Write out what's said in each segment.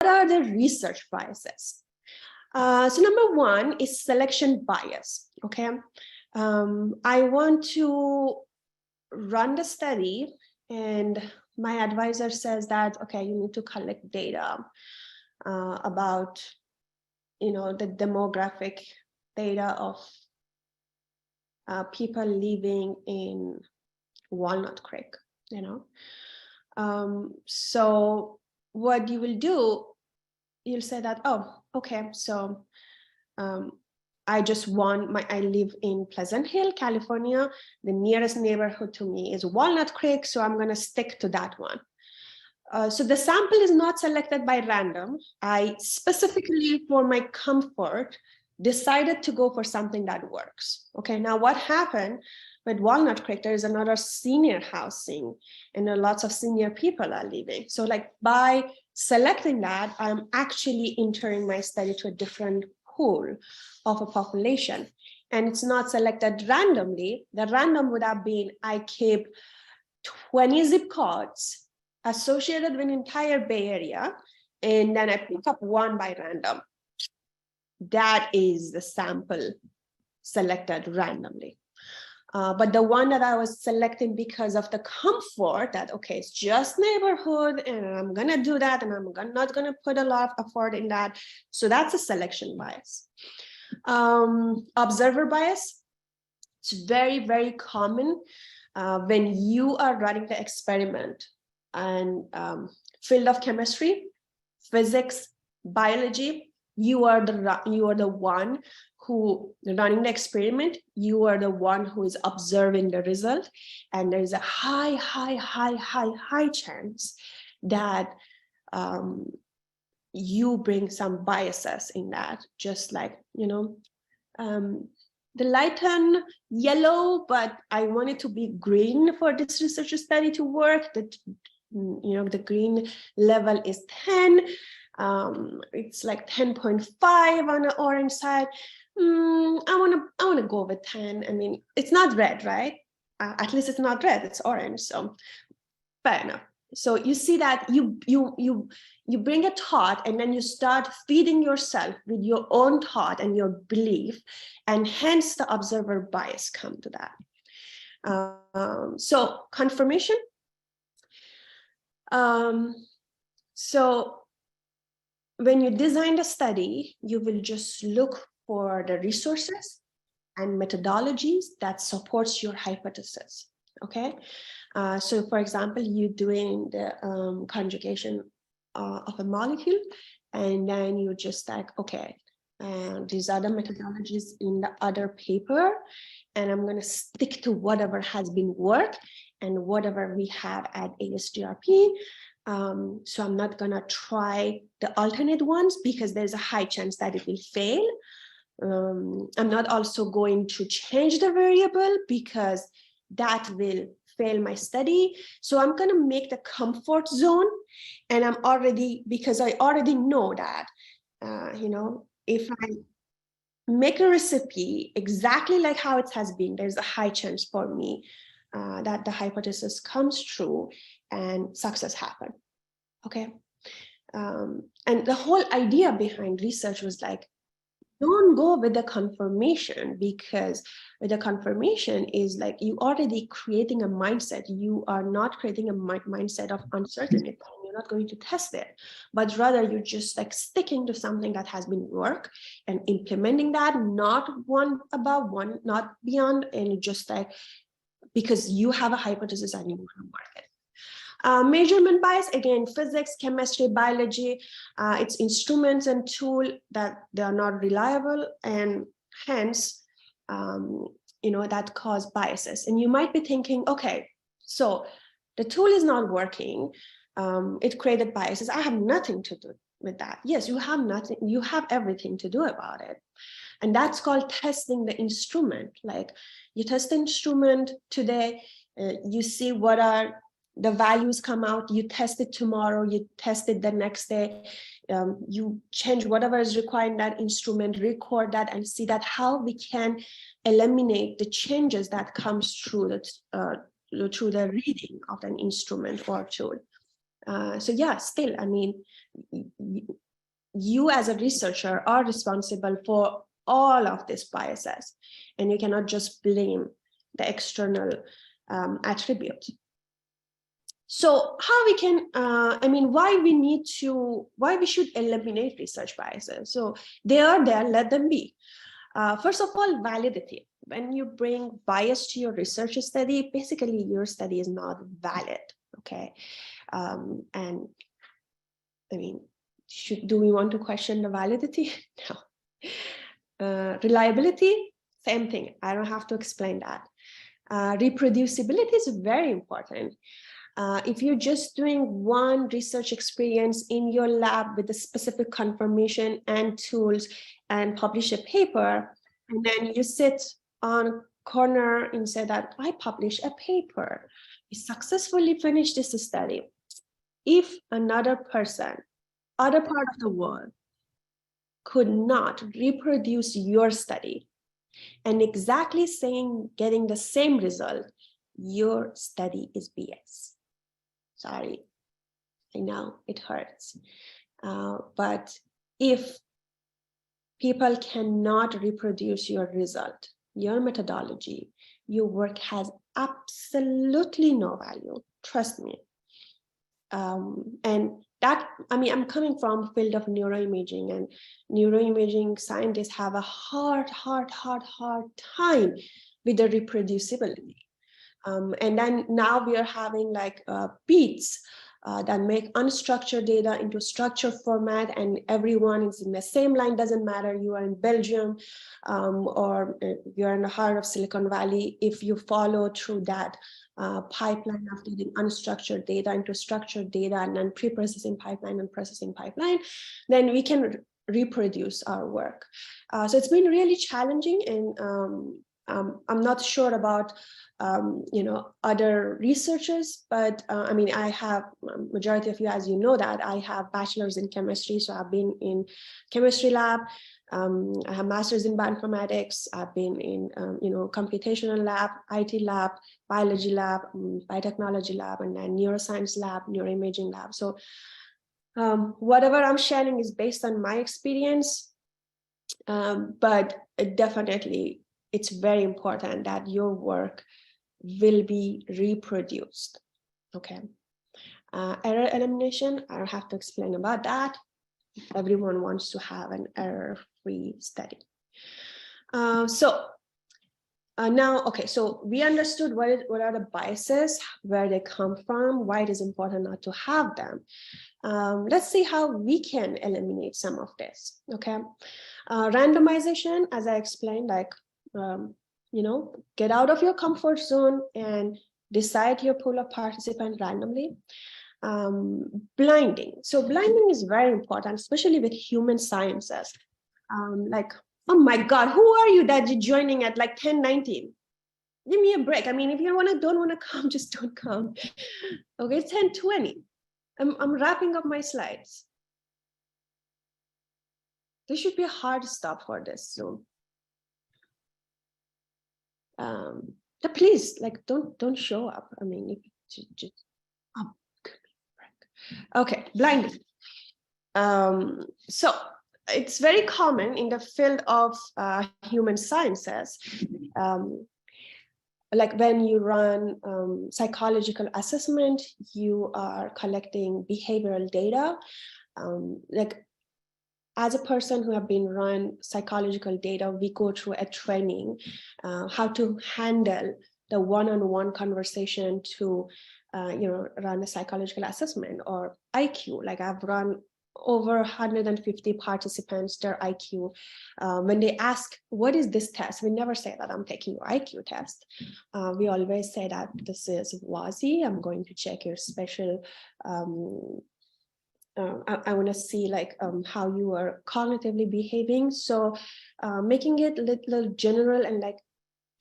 are the research biases? So number one is selection bias, okay? I want to run the study and my advisor says that, okay, you need to collect data about, the demographic data of people living in Walnut Creek, So what you will do, you'll say that, oh, okay, so I live in Pleasant Hill, California. The nearest neighborhood to me is Walnut Creek, so I'm going to stick to that one. So the sample is not selected by random. I specifically, for my comfort, decided to go for something that works. Okay, now what happened with Walnut Creek, there is another senior housing and lots of senior people are living. So like by selecting that, I'm actually entering my study to a different pool of a population. And it's not selected randomly. The random would have been, I keep 20 zip codes associated with the entire Bay Area, and then I pick up one by random. That is the sample selected randomly. But the one that I was selecting because of the comfort that, okay, it's just neighborhood and I'm going to do that and I'm not going to put a lot of effort in that. So that's a selection bias. Observer bias. It's very, very common when you are running the experiment and field of chemistry, physics, biology, you are the one who running the experiment, you are the one who is observing the result, and there's a high chance that you bring some biases in that, just like, the light turn yellow, but I want it to be green for this research study to work. That, the green level is 10. It's like 10.5 on the orange side. I want to go with 10. I mean, it's not red, right? At least it's not red, it's orange. So fair enough. So you see that you bring a thought and then you start feeding yourself with your own thought and your belief, and hence the observer bias come to that. So confirmation. So when you design the study, you will just look for the resources and methodologies that supports your hypothesis. Okay. So for example, you're doing the conjugation of a molecule, and then you just like, okay, these are the methodologies in the other paper, and I'm going to stick to whatever has been worked and whatever we have at ASGRP. So I'm not going to try the alternate ones because there's a high chance that it will fail. I'm not also going to change the variable because that will fail my study. So I'm going to make the comfort zone, and because I already know that, if I make a recipe exactly like how it has been, there's a high chance for me that the hypothesis comes true and success happen. Okay. And the whole idea behind research was like, don't go with the confirmation, because with the confirmation is like you already creating a mindset. You are not creating a mindset of uncertainty. You're not going to test it, but rather you're just like sticking to something that has been work and implementing that, not one above one, not beyond, and just like because you have a hypothesis and you want to work it. Measurement bias, again, physics, chemistry, biology, it's instruments and tool that they are not reliable, and hence, that cause biases. And you might be thinking, okay, so the tool is not working. It created biases. I have nothing to do with that. Yes, you have nothing. You have everything to do about it. And that's called testing the instrument. Like you test the instrument today, you see what are the values come out, you test it tomorrow, you test it the next day, you change whatever is required in that instrument, record that, and see that how we can eliminate the changes that comes through the reading of an instrument or tool. So yeah, still, I mean, you as a researcher are responsible for all of these biases, and you cannot just blame the external attribute. So how we can, I mean, why we should eliminate research biases? So they are there, let them be. First of all, validity. When you bring bias to your research study, basically your study is not valid, okay? And I mean, do we want to question the validity? No. Reliability, same thing. I don't have to explain that. Reproducibility is very important. If you're just doing one research experience in your lab with a specific confirmation and tools and publish a paper, and then you sit on a corner and say that I published a paper, we successfully finished this study. If another person, other part of the world, could not reproduce your study and exactly getting the same result, your study is BS. Sorry, I know it hurts. But if people cannot reproduce your result, your methodology, your work has absolutely no value, trust me. And that, I mean, I'm coming from the field of neuroimaging, and neuroimaging scientists have a hard time with the reproducibility. And then now we are having like beats that make unstructured data into structured format, and everyone is in the same line. Doesn't matter you are in Belgium or you're in the heart of Silicon Valley. If you follow through that pipeline of getting unstructured data into structured data, and then pre-processing pipeline and processing pipeline, then we can reproduce our work. So it's been really challenging, and I'm not sure about other researchers, but I mean, I have, majority of you, as you know, that I have bachelor's in chemistry, so I've been in chemistry lab. I have master's in bioinformatics. I've been in computational lab, IT lab, biology lab, biotechnology lab, and then neuroscience lab, neuroimaging lab. So whatever I'm sharing is based on my experience, but definitely it's very important that your work will be reproduced. Okay. Error elimination, I don't have to explain about that. Everyone wants to have an error-free study. Now, okay, so we understood what are the biases, where they come from, why it is important not to have them. Let's see how we can eliminate some of this, okay? Randomization, as I explained, like, get out of your comfort zone and decide your pool of participants randomly. Blinding. So blinding is very important, especially with human sciences. Like, oh my God, who are you that you're joining at like 10:19? Give me a break. I mean, if you don't want to come, just don't come. Okay, it's 10:20. I'm wrapping up my slides. There should be a hard stop for this Zoom. Please, like, don't show up. I mean, just okay, blinding. So it's very common in the field of human sciences. Like when you run psychological assessment, you are collecting behavioral data. Like, as a person who have been run psychological data, we go through a training, how to handle the one-on-one conversation to, run a psychological assessment or IQ. Like, I've run over 150 participants, their IQ. When they ask, what is this test? We never say that I'm taking your IQ test. We always say that this is WASI. I'm going to check your special, I want to see like how you are cognitively behaving. So making it a little general and like,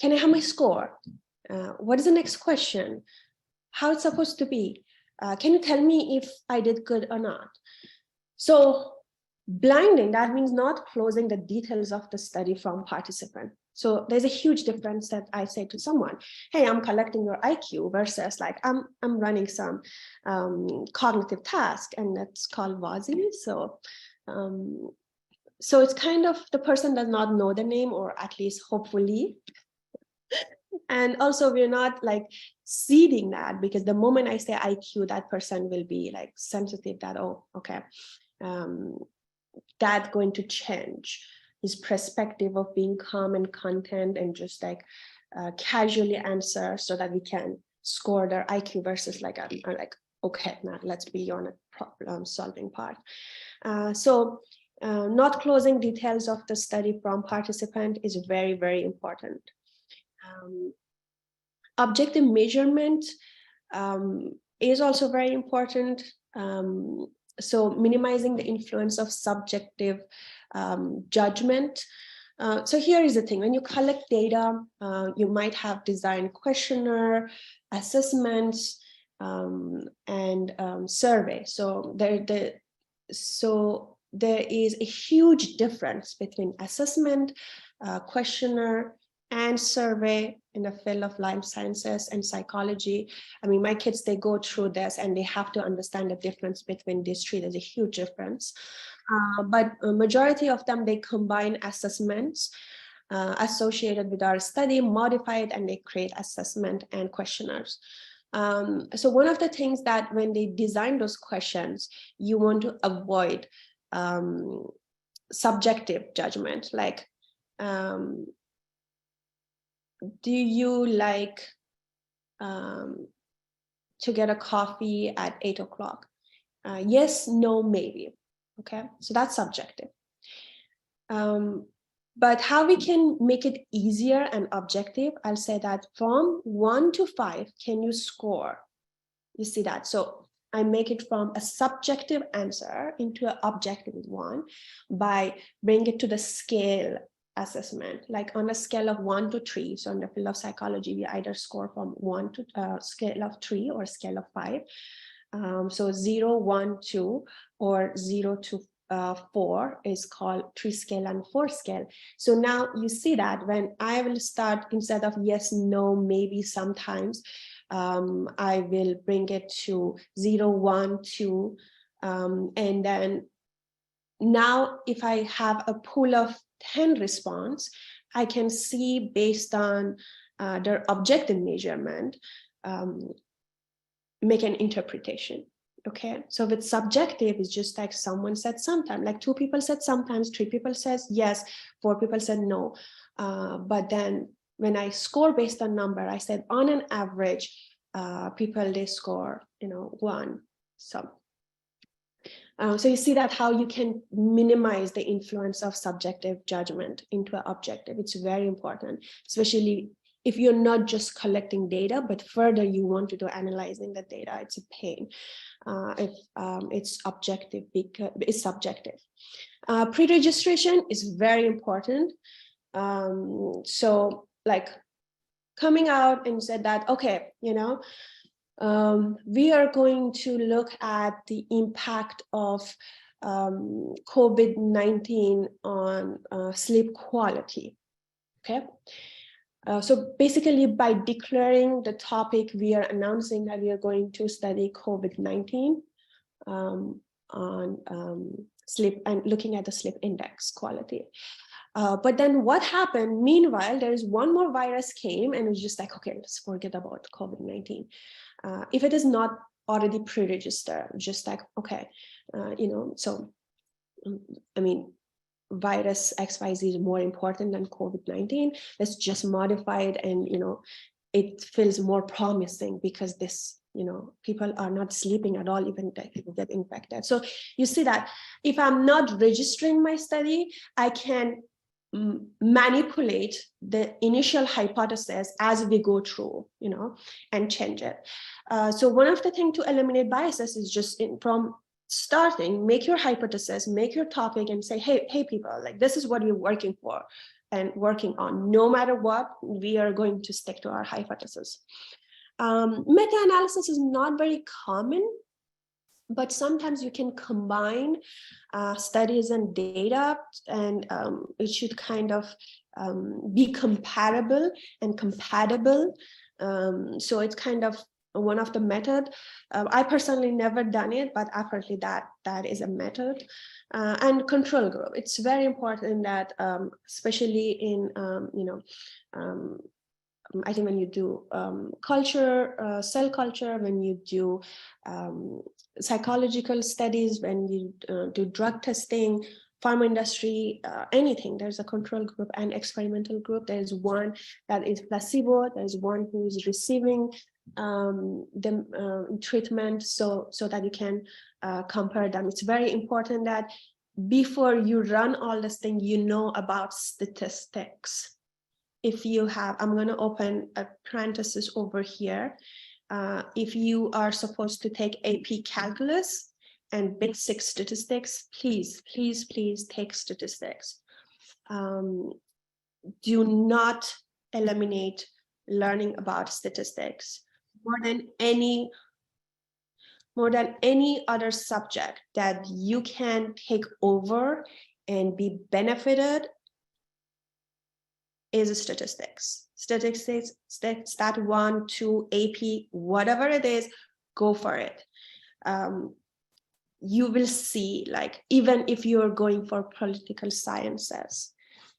can I have my score? What is the next question? How it's supposed to be? Can you tell me if I did good or not? So blinding, that means not closing the details of the study from participant. So there's a huge difference that I say to someone, hey, I'm collecting your IQ versus like I'm running some cognitive task, and that's called WASI. So it's kind of, the person does not know the name, or at least hopefully. And also we're not like seeding that, because the moment I say IQ, that person will be like sensitive that, oh, okay, that's going to change his perspective of being calm and content and just like casually answer, so that we can score their IQ versus like, okay, now let's be on a problem solving part. Not closing details of the study from participant is very, very important. Objective measurement is also very important. So minimizing the influence of subjective judgment. So here is the thing, when you collect data, you might have designed questionnaire, assessments, and survey. So there is a huge difference between assessment, questionnaire, and survey in the field of life sciences and psychology. I mean, my kids, they go through this and they have to understand the difference between these three. There's a huge difference. But a majority of them, they combine assessments associated with our study, modify it, and they create assessment and questionnaires. So one of the things that when they design those questions, you want to avoid subjective judgment, like, do you like to get a coffee at 8 o'clock? Yes, no, maybe. Okay, so that's subjective. But how we can make it easier and objective, I'll say that from 1 to 5, can you score? You see that? So I make it from a subjective answer into an objective one by bringing it to the scale assessment, like on a scale of 1 to 3. So in the field of psychology, we either score from 1 to scale of 3 or scale of 5. So 0, 1, 2, or 0 to 4 is called 3 scale and 4 scale. So now you see that when I will start, instead of yes, no, maybe, sometimes, I will bring it to 0, 1, 2, and then now if I have a pool of 10 response, I can see based on their objective measurement, make an interpretation. Okay, so with subjective, it's just like someone said sometimes, like 2 people said sometimes, 3 people says yes, 4 people said no. But then when I score based on number, I said on an average, people, they score, 1. So you see that how you can minimize the influence of subjective judgment into an objective. It's very important, especially if you're not just collecting data, but further you want to do analyzing the data. It's a pain if it's objective, because it's subjective. Pre-registration is very important. So like coming out and said that, okay, we are going to look at the impact of COVID-19 on sleep quality. Okay. So basically, by declaring the topic, we are announcing that we are going to study COVID-19 on sleep and looking at the sleep index quality. But then what happened? Meanwhile, there is one more virus came, and it was just like, okay, let's forget about COVID-19. If it is not already pre-registered, just like, okay, so, I mean, virus XYZ is more important than COVID-19. Let's just modify it, and, it feels more promising because this, people are not sleeping at all, even if they get infected. So you see that if I'm not registering my study, I can manipulate the initial hypothesis as we go through, and change it. So one of the things to eliminate biases is just from starting, make your hypothesis, make your topic, and say, hey people, like this is what you're working for and working on. No matter what, we are going to stick to our hypothesis. Meta-analysis is not very common, but sometimes you can combine studies and data, and it should kind of be comparable and compatible. So it's kind of one of the method. I personally never done it, but apparently that is a method. And control group. It's very important that, especially in, I think when you do culture, cell culture, when you do psychological studies, when you do drug testing, pharma industry, anything, there's a control group and experimental group. There's one that is placebo, there's one who is receiving the treatment, so that you can compare them. It's very important that before you run all this thing, you know about statistics. If you have, I'm going to open a parenthesis over here. If you are supposed to take AP Calculus and basic statistics, please take statistics. Do not eliminate learning about statistics more than any other subject that you can take over and be benefited is statistics. Statistics, stat 1, 2, AP, whatever it is, go for it. You will see, like, even if you're going for political sciences,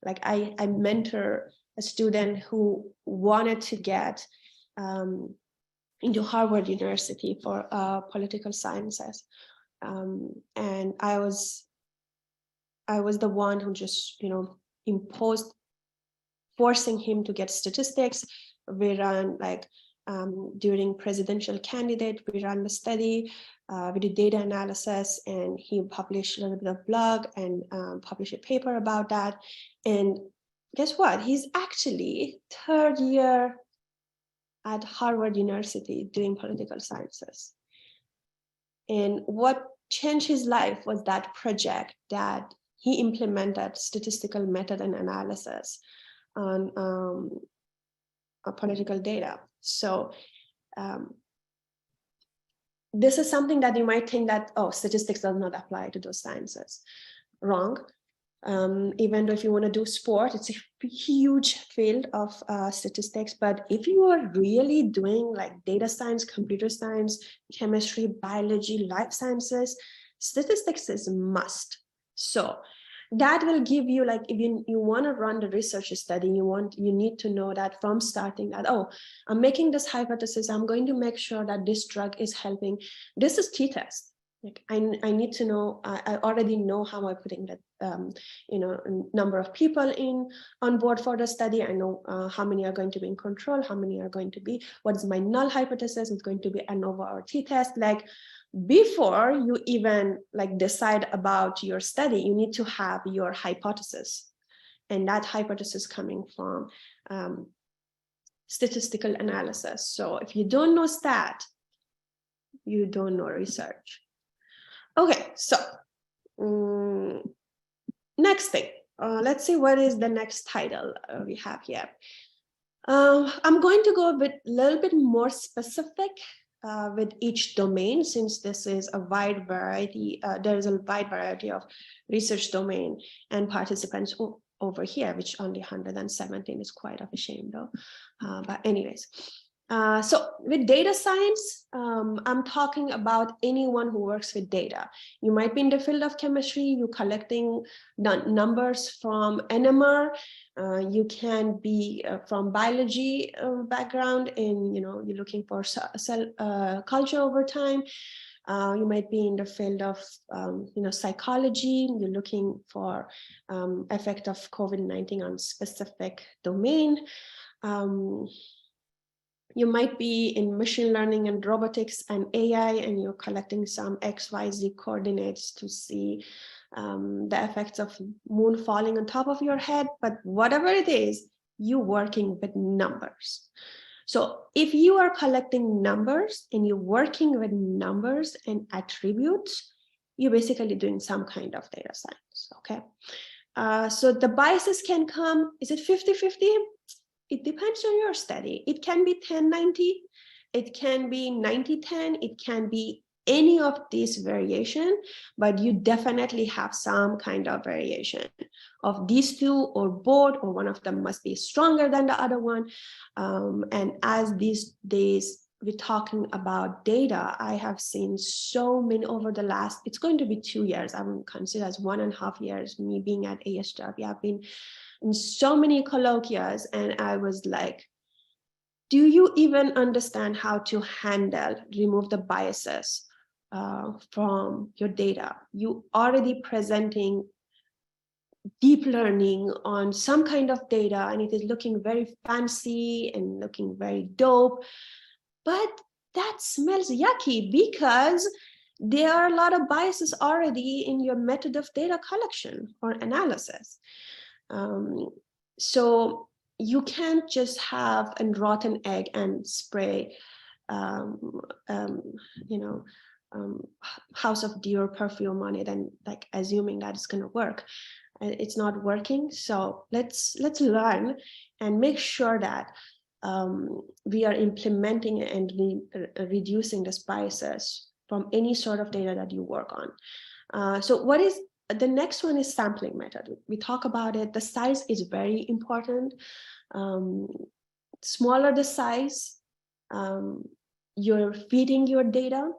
like I mentor a student who wanted to get into Harvard University for political sciences. And I was the one who just, imposed, forcing him to get statistics. We ran, like, during presidential candidate, we ran the study, we did data analysis, and he published a little bit of blog and published a paper about that. And guess what? He's actually third year at Harvard University doing political sciences. And what changed his life was that project that he implemented statistical method and analysis on political data. So this is something that you might think that, oh, statistics does not apply to those sciences. Wrong. Even though if you want to do sport, it's a huge field of statistics. But if you are really doing like data science, computer science, chemistry, biology, life sciences, statistics is a must. So that will give you, like, if you want to run the research study, you need to know that from starting that, oh, I'm making this hypothesis, I'm going to make sure that this drug is helping. This is t-test. Like I need to know, I already know how I'm putting that, number of people on board for the study. I know how many are going to be in control, how many are going to be, what is my null hypothesis, it's going to be ANOVA or t-test. Like before you even like decide about your study, you need to have your hypothesis, and that hypothesis coming from statistical analysis. So if you don't know stat, you don't know research. Okay, so next thing, let's see what is the next title we have here. I'm going to go a little bit more specific with each domain, since this is a wide variety. There is a wide variety of research domain and participants over here, which only 117 is quite of a shame though. But anyways. So with data science, I'm talking about anyone who works with data. You might be in the field of chemistry, you're collecting numbers from NMR. You can be from biology background, and you're looking for cell culture over time. You might be in the field of psychology. You're looking for effect of COVID-19 on specific domain. You might be in machine learning and robotics and AI, and you're collecting some XYZ coordinates to see the effects of moon falling on top of your head. But whatever it is, you're working with numbers. So if you are collecting numbers and you're working with numbers and attributes, you're basically doing some kind of data science, okay? So the biases can come, is it 50-50? It depends on your study. It can be 10-90, it can be 90-10, it can be any of these variation, but you definitely have some kind of variation. of these two or both, or one of them must be stronger than the other one. And as these days we're talking about data, I have seen so many over the last, it's going to be 2 years, I would consider as 1.5 years, me being at ASW. I've been in so many colloquias, and I was like, do you even understand how to handle, remove the biases from your data? You already presenting deep learning on some kind of data, and it is looking very fancy and looking very dope, but that smells yucky because there are a lot of biases already in your method of data collection or analysis. So you can't just have a rotten egg and spray, House of Dior perfume on it, and like assuming that it's going to work. It's not working. So let's learn and make sure that we are implementing and reducing the biases from any sort of data that you work on. So what is the next one is sampling method. We talk about it. The size is very important. Smaller the size, you're feeding your data,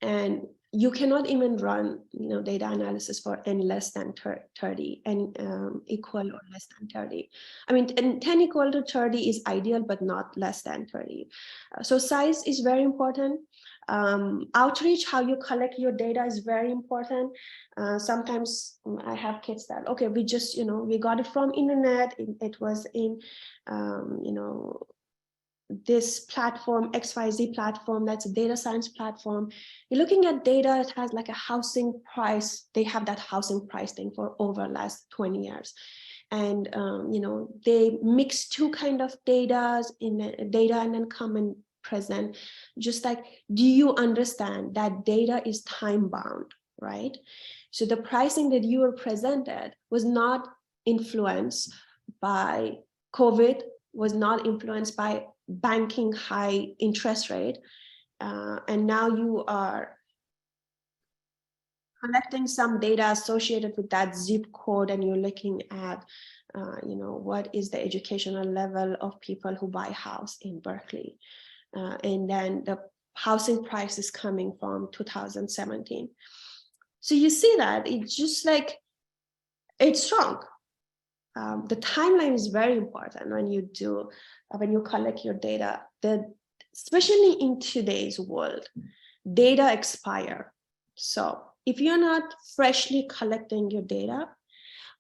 and you cannot even run data analysis for n less than 30 and equal or less than 30. I mean, 10 equal to 30 is ideal, but not less than 30. So size is very important. Outreach, how you collect your data, is very important. Sometimes I have kids that, okay, we just, we got it from internet. It was in, this platform, XYZ platform, that's a data science platform. You're looking at data, it has like a housing price. They have that housing price thing for over last 20 years. And, they mix two kind of data and then come and present. Just like, do you understand that data is time bound, right? So the pricing that you were presented was not influenced by COVID, was not influenced by banking high interest rate, and now you are collecting some data associated with that zip code, and you're looking at what is the educational level of people who buy house in Berkeley, and then the housing price is coming from 2017. So you see that it's just like, it's strong. The timeline is very important when you collect your data. Especially in today's world, data expire. So if you're not freshly collecting your data,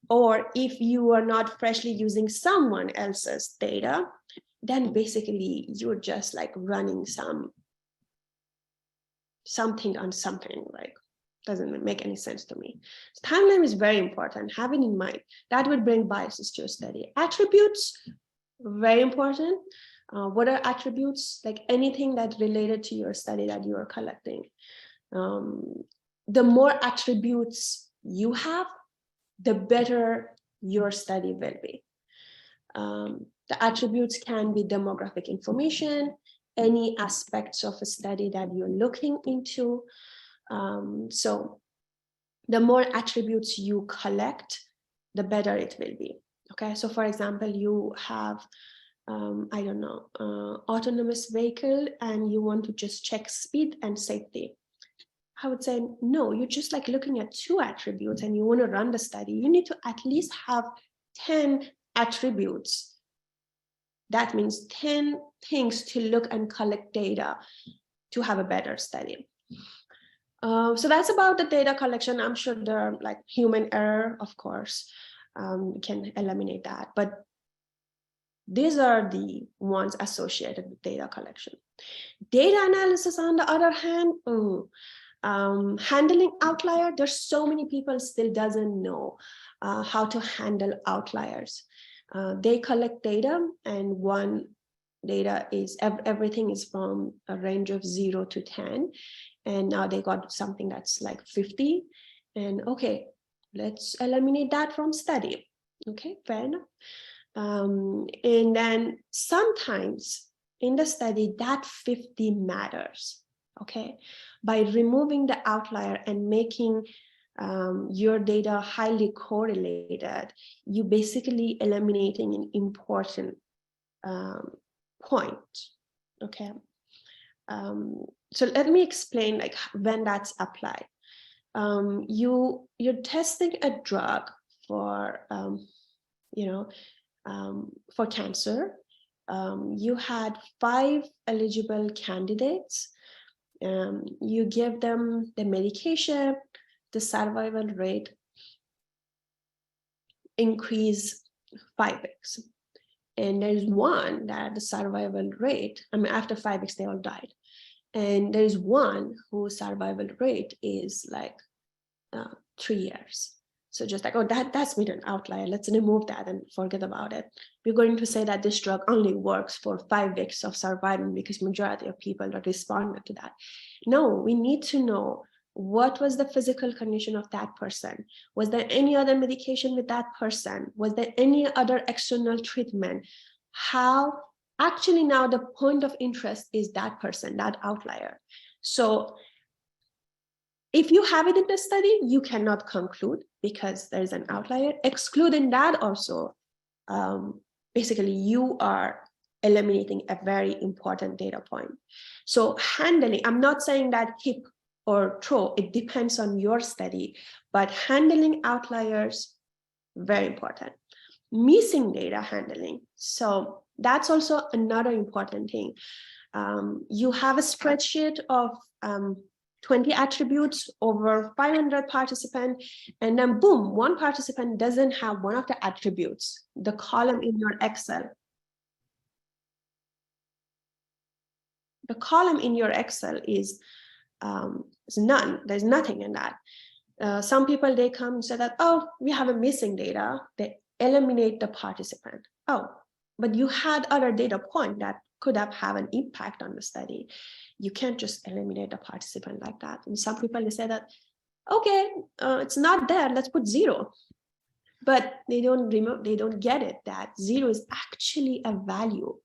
or if you are not freshly using someone else's data, then basically you're just like running something on something, like doesn't make any sense to me. Timeline is very important. Have it in mind. That would bring biases to a study. Attributes, very important. What are attributes? Like anything that related to your study that you are collecting. The more attributes you have, the better your study will be. The attributes can be demographic information, any aspects of a study that you're looking into. So the more attributes you collect, the better it will be. Okay, so for example, you have, autonomous vehicle, and you want to just check speed and safety. I would say, no, you're just like looking at 2 attributes and you want to run the study. You need to at least have 10 attributes. That means 10 things to look and collect data to have a better study. So that's about the data collection. I'm sure there are like human error, of course, we can eliminate that, but these are the ones associated with data collection. Data analysis, on the other hand, handling outlier, there's so many people still doesn't know how to handle outliers. They collect data, and one data is, everything is from a range of 0 to 10. And now they got something that's like 50. And okay, let's eliminate that from study. Okay, fair enough. And then sometimes in the study, that 50 matters. Okay, by removing the outlier and making your data highly correlated, you basically eliminating an important point. Okay. So let me explain like when that's applied. You're testing a drug for for cancer. You had 5 eligible candidates. You give them the medication, the survival rate increase 5x. And there's one that the survival rate, I mean, after 5x, they all died. And there's one whose survival rate is like 3 years. So just like, oh, that's been an outlier. Let's remove that and forget about it. We're going to say that this drug only works for 5 weeks of survival because majority of people that responded to that. No, we need to know what was the physical condition of that person. Was there any other medication with that person? Was there any other external treatment? How actually now the point of interest is that person, that outlier. So if you have it in the study, you cannot conclude because there's an outlier. Excluding that also, basically you are eliminating a very important data point. So handling, I'm not saying that keep or throw, it depends on your study, but handling outliers, very important. Missing data handling. So that's also another important thing. You have a spreadsheet of 20 attributes over 500 participants, and then boom, one participant doesn't have one of the attributes, the column in your Excel. The column in your Excel is none, there's nothing in that. Some people, they come and say that, oh, we have a missing data, they eliminate the participant. Oh, but you had other data point that could have an impact on the study. You can't just eliminate the participant like that. And some people, they say that, okay, it's not there, let's put 0. But they don't get it that 0 is actually a value.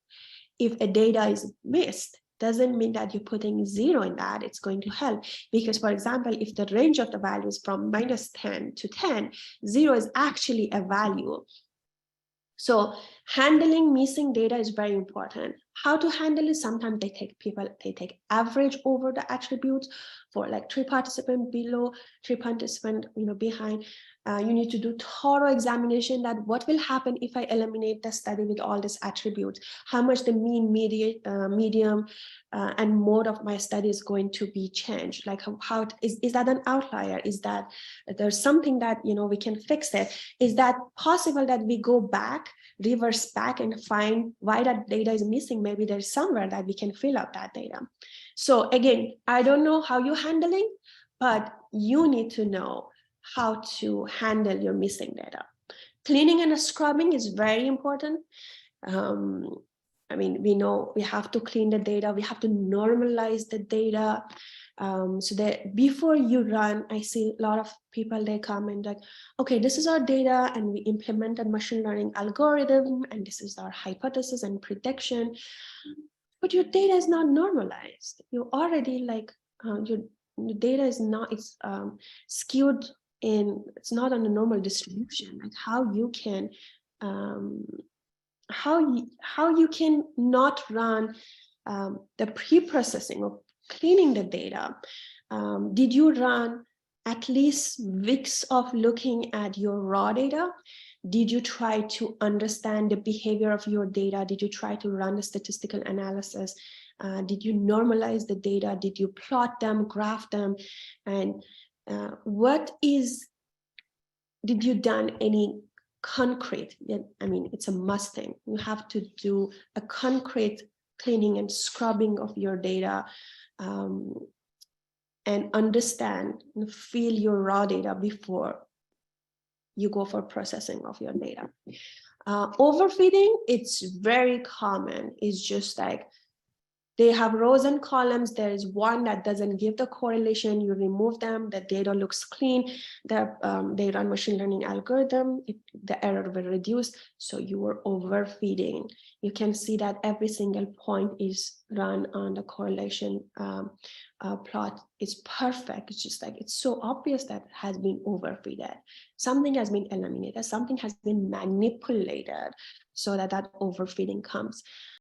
If a data is missed, doesn't mean that you're putting 0 in that, it's going to help. Because for example, if the range of the value is from -10 to 10, 0 is actually a value. So handling missing data is very important. How to handle it? Sometimes they take average over the attributes for like 3 participants below, 3 participants behind. You need to do thorough examination that what will happen if I eliminate the study with all these attributes, how much the mean, medium, and mode of my study is going to be changed. Like how is that an outlier? Is that there's something that we can fix it? Is that possible that we go back, reverse back and find why that data is missing? Maybe there's somewhere that we can fill out that data. So again, I don't know how you're handling, but you need to know how to handle your missing data. Cleaning and scrubbing is very important. I mean, we know we have to clean the data, we have to normalize the data. So that before you run, I see a lot of people, they come and like, okay, this is our data and we implement a machine learning algorithm and this is our hypothesis and prediction, but your data is not normalized. You already like, your data is not, it's skewed in, it's not on a normal distribution. Like how you can, how you can not run the pre-processing of cleaning the data. Did you run at least weeks of looking at your raw data? Did you try to understand the behavior of your data? Did you try to run a statistical analysis? Did you normalize the data? Did you plot them, graph them? And did you done any concrete? I mean, it's a must thing. You have to do a concrete cleaning and scrubbing of your data, and understand and feel your raw data before you go for processing of your data. Overfitting, it's very common. It's just like They have rows and columns. There is one that doesn't give the correlation. You remove them, the data looks clean. They run machine learning algorithm, the error will reduce. So you are overfitting. You can see that every single point is run on the correlation plot. It's perfect. It's just like, it's so obvious that it has been overfitted. Something has been eliminated. Something has been manipulated so that overfitting comes.